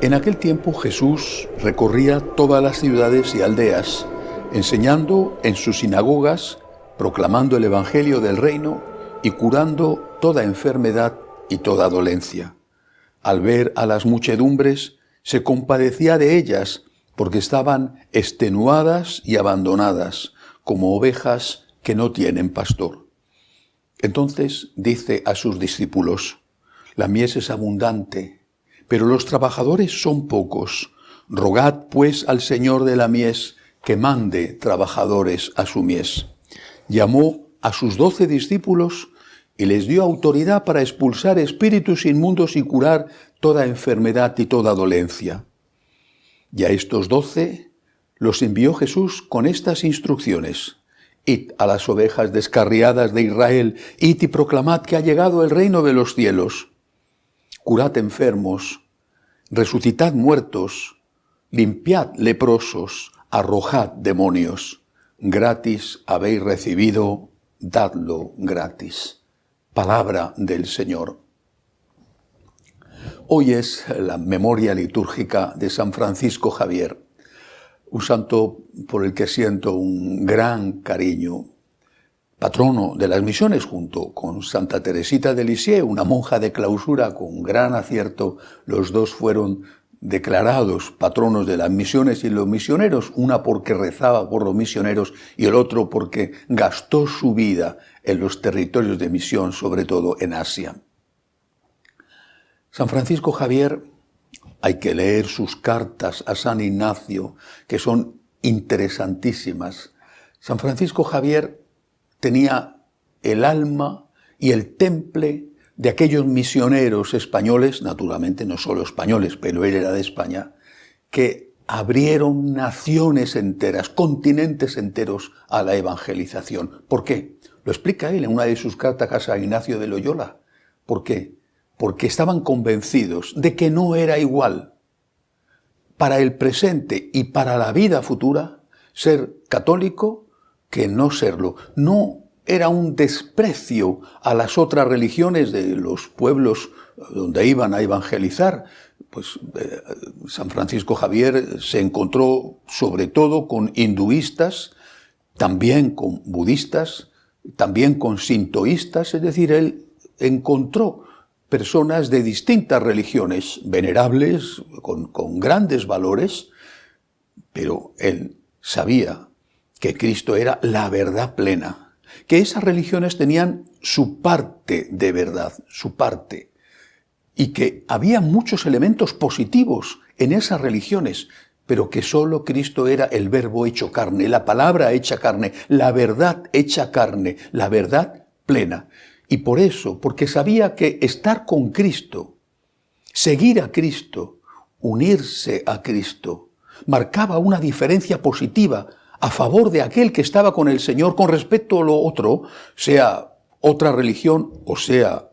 En aquel tiempo Jesús recorría todas las ciudades y aldeas, enseñando en sus sinagogas, proclamando el Evangelio del reino y curando toda enfermedad y toda dolencia. Al ver a las muchedumbres, se compadecía de ellas, porque estaban extenuadas y abandonadas, como ovejas que no tienen pastor. Entonces dice a sus discípulos: la mies es abundante, pero los trabajadores son pocos. Rogad pues al Señor de la mies que mande trabajadores a su mies. Llamó a sus 12 discípulos y les dio autoridad para expulsar espíritus inmundos y curar toda enfermedad y toda dolencia. Y a estos 12 los envió Jesús con estas instrucciones: id a las ovejas descarriadas de Israel, id y proclamad que ha llegado el reino de los cielos. Curad enfermos, resucitad muertos, limpiad leprosos, arrojad demonios. Gratis habéis recibido, dadlo gratis. Palabra del Señor. Hoy es la memoria litúrgica de San Francisco Javier, un santo por el que siento un gran cariño, patrono de las misiones junto con Santa Teresita de Lisieux, una monja de clausura con gran acierto. Los dos fueron declarados patronos de las misiones y los misioneros, una porque rezaba por los misioneros y el otro porque gastó su vida en los territorios de misión, sobre todo en Asia. San Francisco Javier, hay que leer sus cartas a San Ignacio, que son interesantísimas. San Francisco Javier tenía el alma y el temple de aquellos misioneros españoles, naturalmente no solo españoles, pero él era de España, que abrieron naciones enteras, continentes enteros a la evangelización. ¿Por qué? Lo explica él en una de sus cartas a San Ignacio de Loyola. ¿Por qué? Porque estaban convencidos de que no era igual para el presente y para la vida futura ser católico que no serlo. No era un desprecio a las otras religiones de los pueblos donde iban a evangelizar. Pues San Francisco Javier se encontró sobre todo con hinduistas, también con budistas, también con sintoístas, es decir, él encontró personas de distintas religiones, venerables, con grandes valores, pero él sabía que Cristo era la verdad plena, que esas religiones tenían su parte de verdad, su parte, y que había muchos elementos positivos en esas religiones, pero que solo Cristo era el verbo hecho carne, la palabra hecha carne, la verdad hecha carne, la verdad plena. Y por eso, porque sabía que estar con Cristo, seguir a Cristo, unirse a Cristo, marcaba una diferencia positiva a favor de aquel que estaba con el Señor con respecto a lo otro, sea otra religión o sea,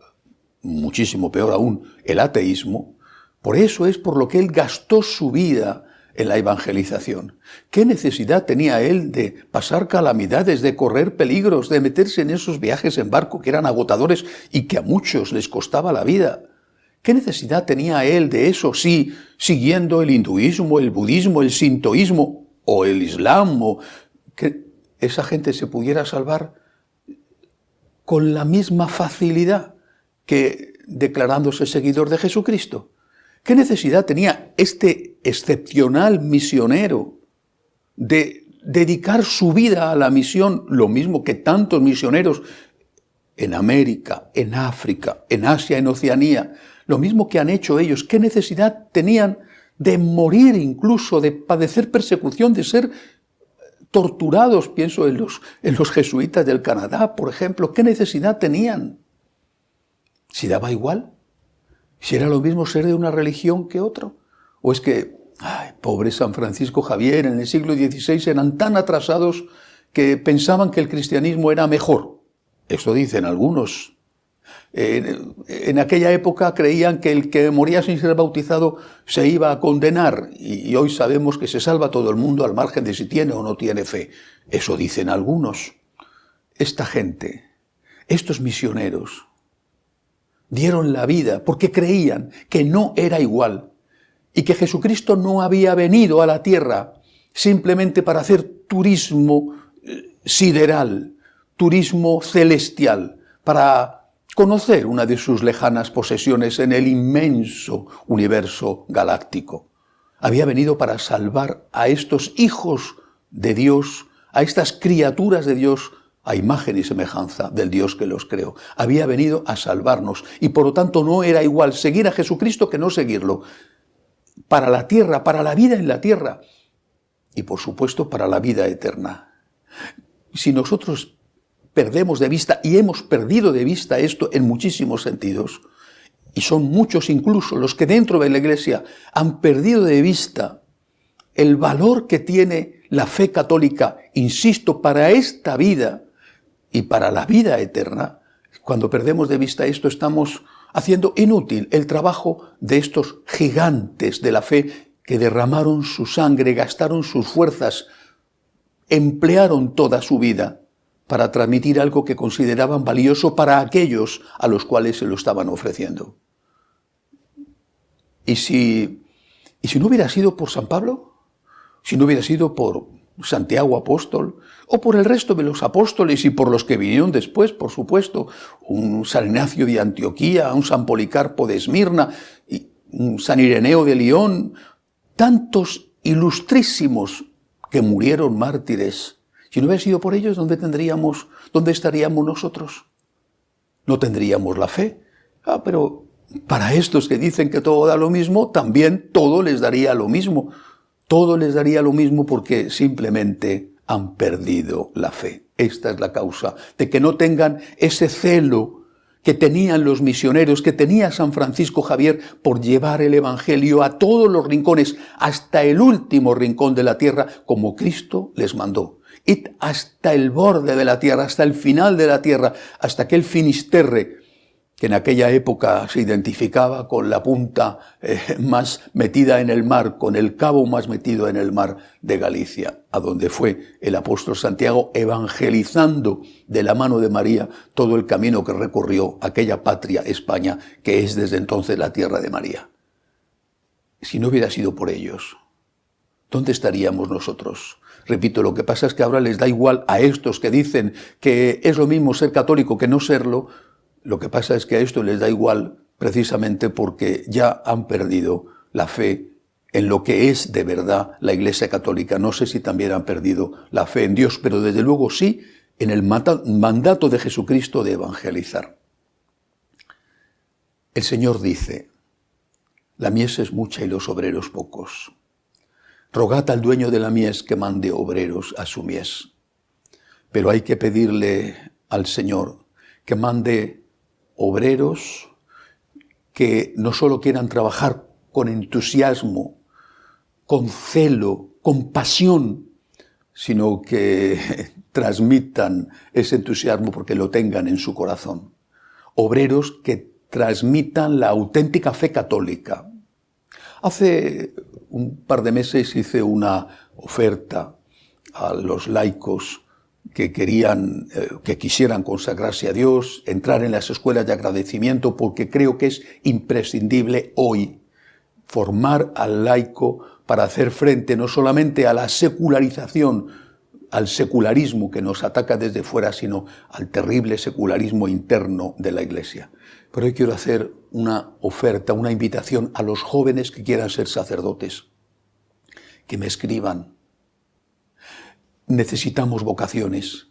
muchísimo peor aún, el ateísmo. Por eso es por lo que él gastó su vida en la evangelización. ¿Qué necesidad tenía él de pasar calamidades, de correr peligros, de meterse en esos viajes en barco que eran agotadores y que a muchos les costaba la vida? ¿Qué necesidad tenía él de eso si siguiendo el hinduismo, el budismo, el sintoísmo o el islam, o que esa gente se pudiera salvar con la misma facilidad que declarándose seguidor de Jesucristo? ¿Qué necesidad tenía este excepcional misionero de dedicar su vida a la misión, lo mismo que tantos misioneros en América, en África, en Asia, en Oceanía, lo mismo que han hecho ellos? ¿Qué necesidad tenían de morir incluso, de padecer persecución, de ser torturados? Pienso en los jesuitas del Canadá, por ejemplo. ¿Qué necesidad tenían? ¿Si daba igual? ¿Si era lo mismo ser de una religión que otro? ¿O es que, pobre San Francisco Javier, en el siglo XVI eran tan atrasados que pensaban que el cristianismo era mejor? Eso dicen algunos. En aquella época creían que el que moría sin ser bautizado se iba a condenar, y hoy sabemos que se salva todo el mundo al margen de si tiene o no tiene fe. Eso dicen algunos. Esta gente, estos misioneros, dieron la vida porque creían que no era igual y que Jesucristo no había venido a la tierra simplemente para hacer turismo sideral, turismo celestial, para conocer una de sus lejanas posesiones en el inmenso universo galáctico. Había venido para salvar a estos hijos de Dios, a estas criaturas de Dios, a imagen y semejanza del Dios que los creó. Había venido a salvarnos y por lo tanto no era igual seguir a Jesucristo que no seguirlo. Para la tierra, para la vida en la tierra y por supuesto para la vida eterna. Si nosotros perdemos de vista, y hemos perdido de vista esto en muchísimos sentidos, y son muchos incluso los que dentro de la Iglesia han perdido de vista el valor que tiene la fe católica, insisto, para esta vida y para la vida eterna, cuando perdemos de vista esto estamos haciendo inútil el trabajo de estos gigantes de la fe que derramaron su sangre, gastaron sus fuerzas, emplearon toda su vida para transmitir algo que consideraban valioso para aquellos a los cuales se lo estaban ofreciendo. ¿Y si no hubiera sido por San Pablo? ¿Si no hubiera sido por Santiago apóstol? ¿O por el resto de los apóstoles y por los que vinieron después, por supuesto? Un San Ignacio de Antioquía, un San Policarpo de Esmirna, un San Ireneo de León, tantos ilustrísimos que murieron mártires. Si no hubiera sido por ellos, ¿dónde estaríamos nosotros? No tendríamos la fe. Pero para estos que dicen que todo da lo mismo, también todo les daría lo mismo. Todo les daría lo mismo porque simplemente han perdido la fe. Esta es la causa de que no tengan ese celo que tenían los misioneros, que tenía San Francisco Javier por llevar el Evangelio a todos los rincones, hasta el último rincón de la tierra, como Cristo les mandó. Id hasta el borde de la tierra, hasta el final de la tierra, hasta aquel Finisterre, que en aquella época se identificaba con la punta más metida en el mar, con el cabo más metido en el mar de Galicia, a donde fue el apóstol Santiago evangelizando de la mano de María todo el camino que recorrió aquella patria, España, que es desde entonces la tierra de María. Si no hubiera sido por ellos, ¿dónde estaríamos nosotros? Repito, lo que pasa es que ahora les da igual a estos que dicen que es lo mismo ser católico que no serlo. Lo que pasa es que a esto les da igual precisamente porque ya han perdido la fe en lo que es de verdad la Iglesia Católica. No sé si también han perdido la fe en Dios, pero desde luego sí en el mandato de Jesucristo de evangelizar. El Señor dice: la mies es mucha y los obreros pocos. Rogad al dueño de la mies que mande obreros a su mies. Pero hay que pedirle al Señor que mande obreros que no solo quieran trabajar con entusiasmo, con celo, con pasión, sino que transmitan ese entusiasmo porque lo tengan en su corazón. Obreros que transmitan la auténtica fe católica. Hace un par de meses hice una oferta a los laicos que quisieran consagrarse a Dios, entrar en las escuelas de agradecimiento, porque creo que es imprescindible hoy formar al laico para hacer frente no solamente a la secularización, al secularismo que nos ataca desde fuera, sino al terrible secularismo interno de la Iglesia. Pero hoy quiero hacer una oferta, una invitación a los jóvenes que quieran ser sacerdotes, que me escriban. Necesitamos vocaciones.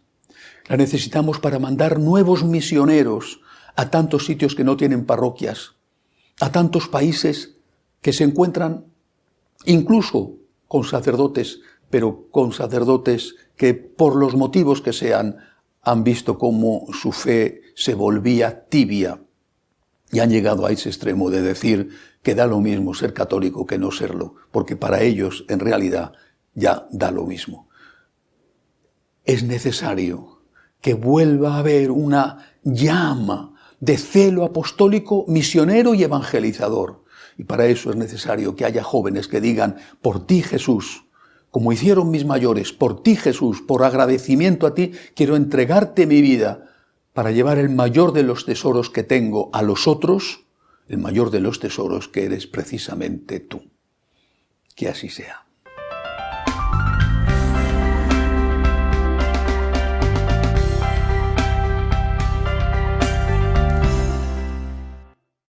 La necesitamos para mandar nuevos misioneros a tantos sitios que no tienen parroquias, a tantos países que se encuentran incluso con sacerdotes, pero con sacerdotes que por los motivos que sean han visto cómo su fe se volvía tibia y han llegado a ese extremo de decir que da lo mismo ser católico que no serlo, porque para ellos en realidad ya da lo mismo. Es necesario que vuelva a haber una llama de celo apostólico, misionero y evangelizador. Y para eso es necesario que haya jóvenes que digan: por ti, Jesús, como hicieron mis mayores, por ti, Jesús, por agradecimiento a ti, quiero entregarte mi vida para llevar el mayor de los tesoros que tengo a los otros, el mayor de los tesoros que eres precisamente tú. Que así sea.